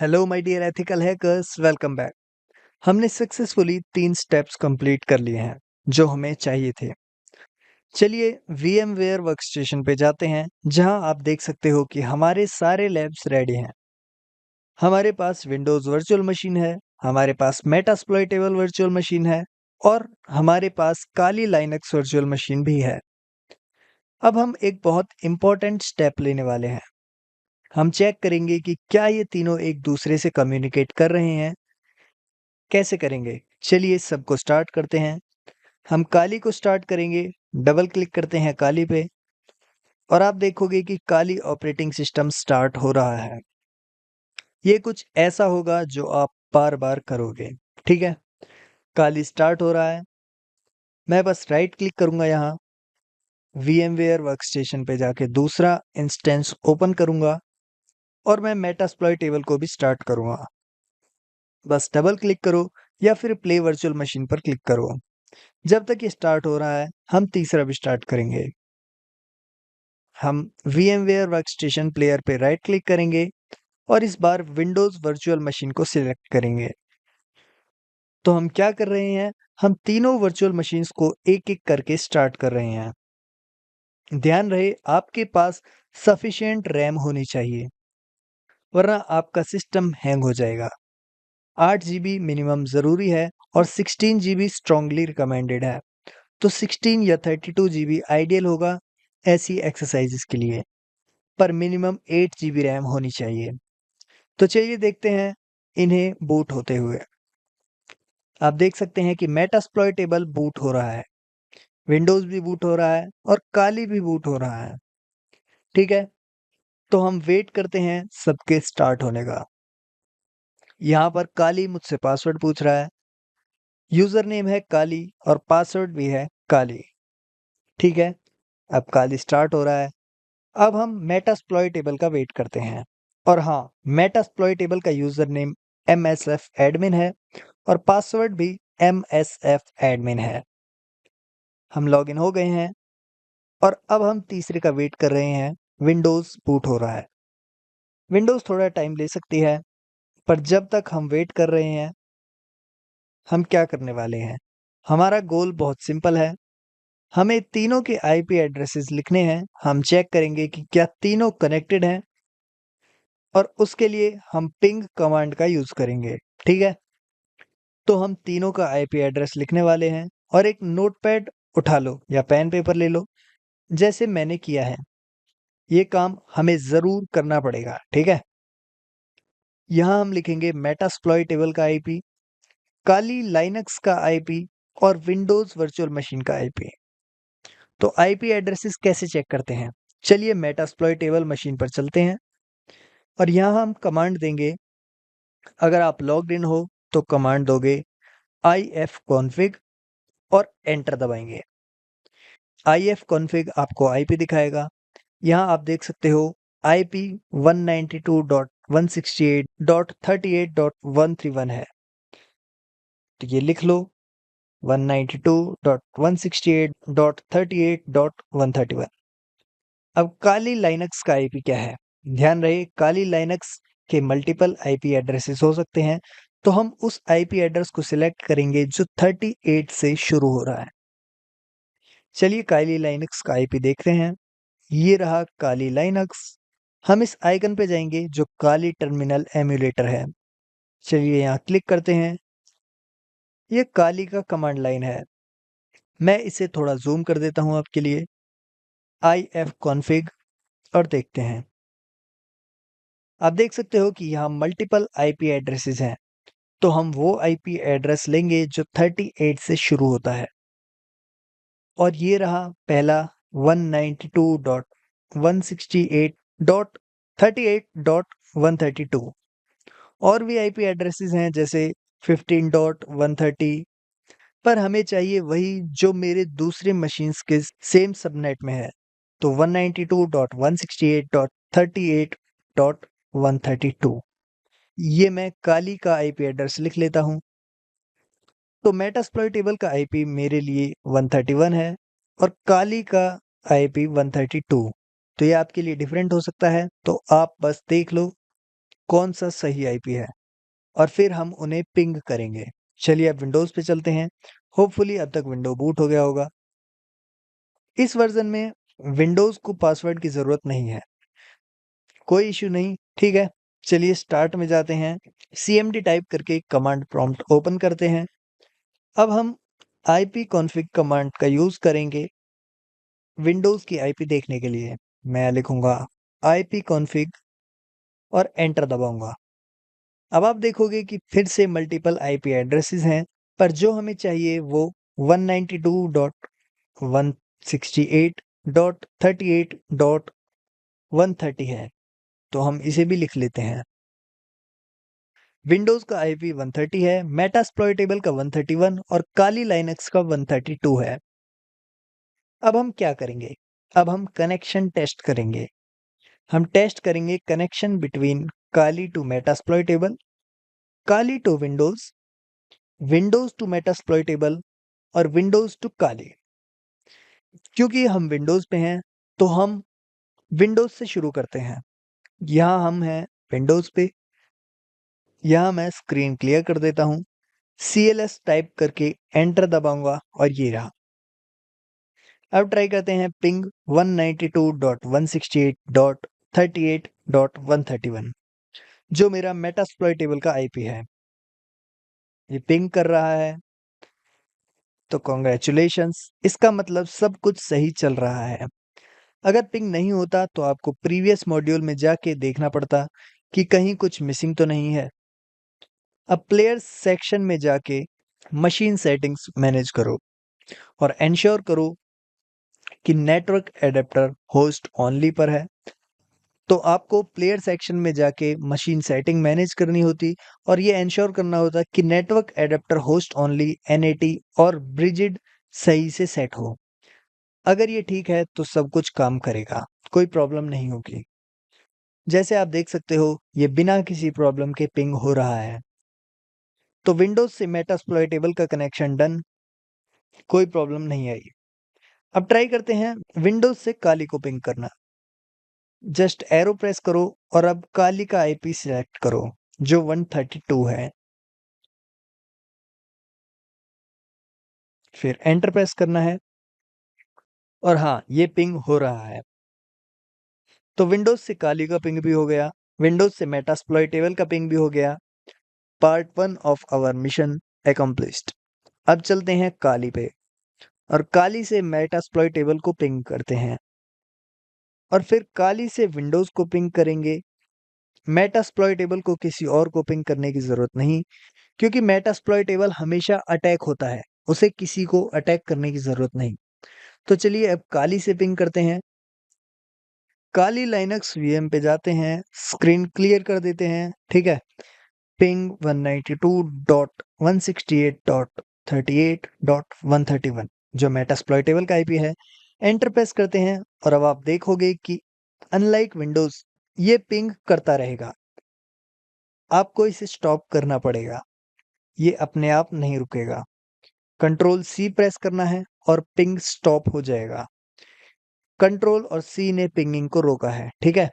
Hello my dear ethical hackers, welcome back. हमने successfully 3 steps complete कर लिए हैं जो हमें चाहिए थे। चलिए VMware वर्कस्टेशन पे जाते हैं, जहां आप देख सकते हो कि हमारे सारे लैब्स रेडी हैं। हमारे पास विंडोज़ वर्चुअल मशीन है, हमारे पास मेटास्प्लॉइटेबल वर्चुअल मशीन है और हमारे पास काली लाइनक्स वर्चुअल मशीन भी है। अब हम एक बहुत इंपॉर्टेंट स्टेप लेने वाले हैं। हम चेक करेंगे कि क्या ये तीनों एक दूसरे से कम्युनिकेट कर रहे हैं। कैसे करेंगे? चलिए सबको स्टार्ट करते हैं। हम काली को स्टार्ट करेंगे, डबल क्लिक करते हैं काली पे और आप देखोगे कि काली ऑपरेटिंग सिस्टम स्टार्ट हो रहा है। ये कुछ ऐसा होगा जो आप बार-बार करोगे, ठीक है? काली स्टार्ट हो रहा है, मैं बस राइट क्लिक करूँगा यहाँ, VMware वर्कस्टेशन पे जाके दूसरा इंस्टेंस ओपन करूँगा और मैं मेटास्प्लॉइट टेबल को भी स्टार्ट करूँगा। बस डबल क्लिक करो या फिर प्ले वर्चुअल मशीन पर क्लिक करो। जब तक ये स्टार्ट हो रहा है, हम तीसरा भी स्टार्ट करेंगे। हम VMware वर्कस्टेशन प्लेयर पे राइट क्लिक करेंगे और इस बार विंडोज़ वर्चुअल मशीन को सिलेक्ट करेंगे। तो हम क्या कर रहे हैं, हम तीनों वर्चुअल मशीन्स को एक-एक करके स्टार्ट कर रहे हैं। ध्यान रहे आपके पास सफिशिएंट रैम होनी चाहिए, वरना आपका सिस्टम हैंग हो जाएगा। 8 जीबी मिनिमम ज़रूरी है और 16 जीबी स्ट्रांगली रिकमेंडेड है। तो 16 या 32 जीबी आइडियल होगा ऐसी एक्सरसाइजेस के लिए, पर मिनिमम 8 जीबी रैम होनी चाहिए। तो चलिए देखते हैं इन्हें बूट होते हुए। आप देख सकते हैं कि मेटास्प्लॉइटेबल बूट हो रहा है, विंडोज़ भी बूट हो रहा है और काली भी बूट हो रहा है। ठीक है, तो हम वेट करते हैं सबके स्टार्ट होने का। यहाँ पर काली मुझसे पासवर्ड पूछ रहा है, यूज़र नेम है काली और पासवर्ड भी है काली। ठीक है, अब काली स्टार्ट हो रहा है। अब हम मेटास्प्लॉइटेबल का वेट करते हैं और हाँ, मेटास्प्लॉइटेबल का यूज़र नेम MSF एडमिन है और पासवर्ड भी MSF एडमिन है। हम लॉगिन हो गए हैं और अब हम तीसरे का वेट कर रहे हैं। विंडोज़ बूट हो रहा है। विंडोज़ थोड़ा टाइम ले सकती है, पर जब तक हम वेट कर रहे हैं, हम क्या करने वाले हैं? हमारा गोल बहुत सिंपल है। हमें तीनों के IP एड्रेसेस लिखने हैं। हम चेक करेंगे कि क्या तीनों कनेक्टेड हैं और उसके लिए हम पिंग कमांड का यूज़ करेंगे। ठीक है? तो हम तीनों का IP एड्रेस लिखने वाले हैं और एक नोटपैड उठा लो या पेन पेपर ले लो, जैसे मैंने किया है। ये काम हमें ज़रूर करना पड़ेगा, ठीक है? यहाँ हम लिखेंगे मेटास्प्लॉइटेबल का IP, काली लाइनक्स का IP और विंडोज़ वर्चुअल मशीन का IP। तो IP एड्रेसेस कैसे चेक करते हैं? चलिए मेटास्प्लॉइटेबल मशीन पर चलते हैं और यहाँ हम कमांड देंगे। अगर आप लॉग्ड इन हो तो कमांड दोगे ifconfig और एंटर दबाएंगे। ifconfig आपको IP दिखाएगा। यहाँ आप देख सकते हो IP 192.168.38.131 है। तो ये लिख लो 192.168.38.131। अब काली लाइनक्स का IP क्या है? ध्यान रहे काली लाइनक्स के मल्टीपल IP एड्रेसेस हो सकते हैं, तो हम उस IP एड्रेस को सिलेक्ट करेंगे जो 38 से शुरू हो रहा है। चलिए काली लाइनक्स का IP देखते हैं। ये रहा काली लाइनक्स। हम इस आइकन पे जाएंगे जो काली टर्मिनल एम्युलेटर है। चलिए यहाँ क्लिक करते हैं। ये काली का कमांड लाइन है। मैं इसे थोड़ा जूम कर देता हूँ आपके लिए। ifconfig और देखते हैं। आप देख सकते हो कि यहाँ मल्टीपल IP एड्रेसेस हैं, तो हम वो IP एड्रेस लेंगे जो 38 से शुरू होता है। और ये रहा पहला 192.168.38.132। और भी IP एड्रेसेस हैं जैसे 15.130, पर हमें चाहिए वही जो मेरे दूसरे मशीन्स के सेम सबनेट में है। तो 192.168.38.132 ये मैं काली का IP एड्रेस लिख लेता हूँ। तो मेटास्प्लॉइटेबल का IP मेरे लिए 131 है और काली का IP 132। तो ये आपके लिए डिफरेंट हो सकता है, तो आप बस देख लो कौन सा सही आईपी है और फिर हम उन्हें पिंग करेंगे। चलिए अब विंडोज़ पे चलते हैं। होपफुली अब तक विंडो बूट हो गया होगा। इस वर्ज़न में विंडोज़ को पासवर्ड की ज़रूरत नहीं है। कोई इश्यू नहीं, ठीक है। चलिए स्टार्ट में जाते हैं। cmd टाइप करके कमांड प्रॉम्प्ट ओपन करते हैं। अब हम ipconfig कमांड का यूज़ करेंगे विंडोज़ की आईपी देखने के लिए। मैं लिखूँगा ipconfig और एंटर दबाऊँगा। अब आप देखोगे कि फिर से मल्टीपल आईपी एड्रेसेस हैं, पर जो हमें चाहिए वो 192.168.38.130 है, तो हम इसे भी लिख लेते हैं। विंडोज़ का आईपी 130 है, मेटास्प्लॉइटेबल का 131 और काली लाइनक्स का 132 है। अब हम क्या करेंगे? अब हम कनेक्शन टेस्ट करेंगे। हम टेस्ट करेंगे connection between Kali to Metasploitable, Kali to Windows, Windows to Metasploitable और विंडोज़ टू काली। क्योंकि हम विंडोज़ पे हैं, तो हम विंडोज़ से शुरू करते हैं। यहाँ हम हैं विंडोज़ पे। यहाँ मैं स्क्रीन क्लियर कर देता हूँ। cls टाइप करके एंटर दबाऊँगा और ये रहा। अब ट्राई करते हैं पिंग 192.168.38.131 जो मेरा मेटास्प्लॉइटेबल का आईपी है। ये पिंग कर रहा है, तो कांग्रेचुलेशंस, इसका मतलब सब कुछ सही चल रहा है। अगर पिंग नहीं होता तो आपको प्रीवियस मॉड्यूल में जाके देखना पड़ता कि कहीं कुछ मिसिंग तो नहीं है। अब प्लेयर्स सेक्शन में जाके मशीन सेटिंग्स मैनेज करो और एंश्योर करो कि नेटवर्क एडेप्टर होस्ट ओनली पर है। तो आपको प्लेयर सेक्शन में जाके मशीन सेटिंग मैनेज करनी होती और ये एंश्योर करना होता कि network adapter host only NAT और ब्रिजिड सही से सेट हो। अगर ये ठीक है तो सब कुछ काम करेगा, कोई प्रॉब्लम नहीं होगी। जैसे आप देख सकते हो ये बिना किसी प्रॉब्लम के पिंग हो रहा है। तो विंडोज से मेटास्प्लॉइटेबल का कनेक्शन डन, कोई प्रॉब्लम नहीं आई। अब ट्राई करते हैं विंडोज से काली को पिंग करना। जस्ट एरो प्रेस करो और अब काली का आईपी सिलेक्ट करो जो 132 है। फिर एंटर प्रेस करना है और हाँ, ये पिंग हो रहा है। तो विंडोज से काली का पिंग भी हो गया, विंडोज से मेटास्प्लॉइटेबल का पिंग भी हो गया। Part 1 of our mission accomplished. अब चलते हैं काली पे और काली से मेटास्प्लॉइटेबल को पिंग करते हैं और फिर काली से विंडोज को पिंग करेंगे। मेटास्प्लॉइटेबल को किसी और को पिंग करने की जरूरत नहीं, क्योंकि मेटास्प्लॉइटेबल हमेशा अटैक होता है, उसे किसी को अटैक करने की जरूरत नहीं। तो चलिए अब काली से पिंग करते हैं। काली लाइनक्स VM पे जाते हैं, स्क्रीन क्लियर कर देते हैं, ठीक है। पिंग 192.168.38.131 जो मेटास्प्लॉइटेबल का आईपी है। एंटर प्रेस करते हैं और अब आप देखोगे कि अनलाइक विंडोज ये पिंग करता रहेगा। आपको इसे स्टॉप करना पड़ेगा, ये अपने आप नहीं रुकेगा। कंट्रोल C प्रेस करना है और पिंग स्टॉप हो जाएगा। कंट्रोल और C ने पिंगिंग को रोका है, ठीक है।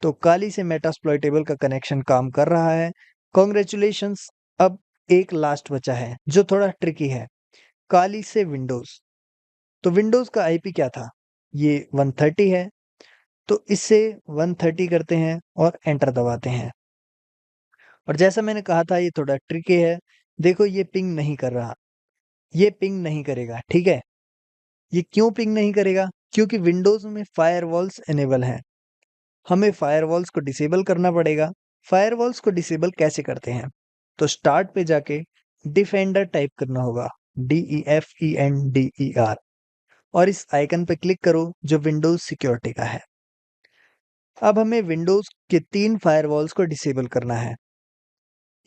तो काली से मेटास्प्लॉइटेबल का कनेक्शन काम कर रहा है। कॉन्ग्रेचुलेशंस। अब एक लास्ट बचा है जो थोड़ा ट्रिकी है, काली से विंडोज। तो विंडोज का आईपी क्या था? ये 130 है, तो इससे 130 करते हैं और एंटर दबाते हैं। और जैसा मैंने कहा था ये थोड़ा ट्रिकी है। देखो ये पिंग नहीं कर रहा, ये पिंग नहीं करेगा, ठीक है। ये क्यों पिंग नहीं करेगा? क्योंकि विंडोज में फायरवॉल्स इनेबल हैं। हमें फायरवॉल्स को डिसेबल करना पड़ेगा। फायरवॉल्स को डिसेबल कैसे करते हैं? तो स्टार्ट पे जाके डिफेंडर टाइप करना होगा, DEFENDER, और इस आइकन पे क्लिक करो जो विंडोज सिक्योरिटी का है। अब हमें विंडोज के 3 फायरवॉल्स को डिसेबल करना है।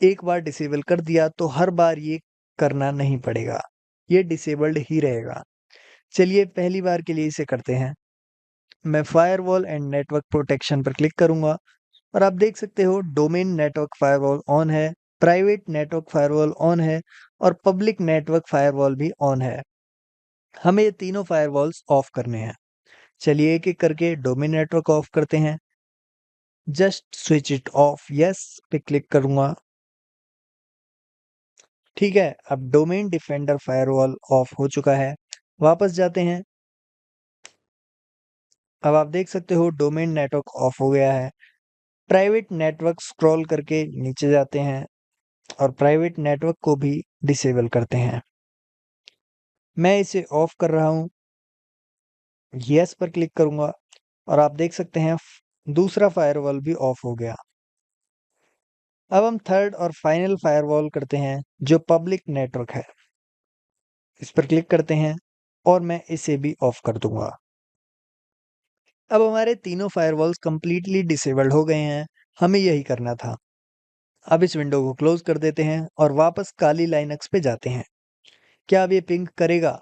एक बार डिसेबल कर दिया तो हर बार ये करना नहीं पड़ेगा, ये डिसेबल्ड ही रहेगा। चलिए पहली बार के लिए इसे करते हैं। मैं फायरवॉल एंड नेटवर्क प्रोटेक्शन पर क्लिक करूंगा और आप देख सकते हो डोमेन नेटवर्क फायरवॉल ऑन है, प्राइवेट नेटवर्क फायरवॉल ऑन है और पब्लिक नेटवर्क फायरवॉल भी ऑन है। हमें ये तीनों फायरवॉल्स ऑफ करने हैं। चलिए एक एक करके डोमेन नेटवर्क ऑफ करते हैं। Just switch it of, yes पे क्लिक करूंगा। ठीक है, अब डोमेन डिफेंडर फायरवॉल ऑफ हो चुका है। वापस जाते हैं। अब आप देख सकते हो डोमेन नेटवर्क ऑफ हो गया है। प्राइवेट नेटवर्क स्क्रॉल करके नीचे जाते हैं और प्राइवेट नेटवर्क को भी डिसेबल करते हैं। मैं इसे ऑफ कर रहा हूं, यस पर क्लिक करूंगा और आप देख सकते हैं दूसरा फायरवॉल भी ऑफ हो गया। अब हम थर्ड और फाइनल फायरवॉल करते हैं जो पब्लिक नेटवर्क है। इस पर क्लिक करते हैं और मैं इसे भी ऑफ कर दूंगा। अब हमारे तीनों फायरवॉल्स कंप्लीटली डिसेबल्ड हो गए हैं। हमें यही करना था। अब इस विंडो को क्लोज कर देते हैं और वापस काली लाइनक्स पे जाते हैं। क्या अब ये पिंग करेगा?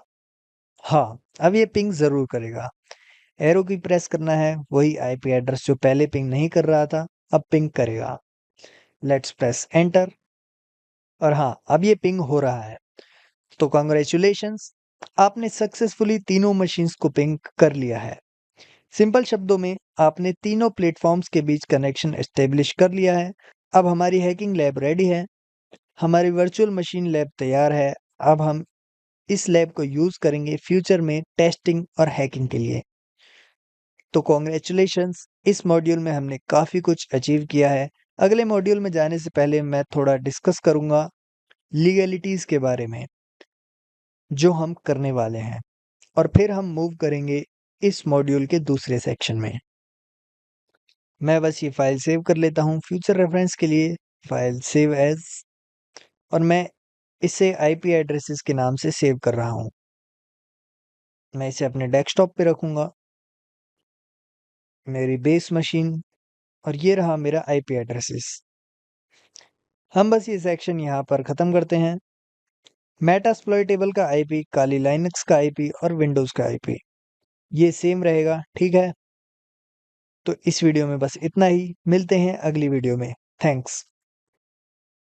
हाँ, अब ये पिंग जरूर करेगा। एरो की प्रेस करना है, वही आईपी एड्रेस जो पहले पिंग नहीं कर रहा था अब पिंग करेगा। लेट्स प्रेस एंटर और हाँ, अब ये पिंग हो रहा है। तो कॉन्ग्रेचुलेशंस, आपने सक्सेसफुली तीनों मशीन्स को पिंग कर लिया है। सिंपल शब्दों में आपने तीनों प्लेटफॉर्म्स के बीच कनेक्शन एस्टेब्लिश कर लिया है। अब हमारी हैकिंग लैब रेडी है। हमारी वर्चुअल मशीन लैब तैयार है। अब हम इस लैब को यूज करेंगे फ्यूचर में टेस्टिंग और हैकिंग के लिए। तो कॉन्ग्रेचुलेशंस, इस मॉड्यूल में हमने काफ़ी कुछ अचीव किया है। अगले मॉड्यूल में जाने से पहले मैं थोड़ा डिस्कस करूंगा लीगलिटीज़ के बारे में जो हम करने वाले हैं और फिर हम मूव करेंगे इस मॉड्यूल के दूसरे सेक्शन में। मैं बस ये फाइल सेव कर लेता हूँ फ्यूचर रेफरेंस के लिए। फाइल सेव एज और मैं इसे आईपी एड्रेसेस के नाम से सेव कर रहा हूँ। मैं इसे अपने डेस्कटॉप पे रखूंगा, मेरी बेस मशीन, और ये रहा मेरा आईपी एड्रेसेस। हम बस ये सेक्शन यहाँ पर ख़त्म करते हैं। मेटास्प्लॉइटेबल का आईपी, काली लाइनक्स का आईपी और विंडोज़ का आईपी ये सेम रहेगा, ठीक है। तो इस वीडियो में बस इतना ही। मिलते हैं अगली वीडियो में। थैंक्स।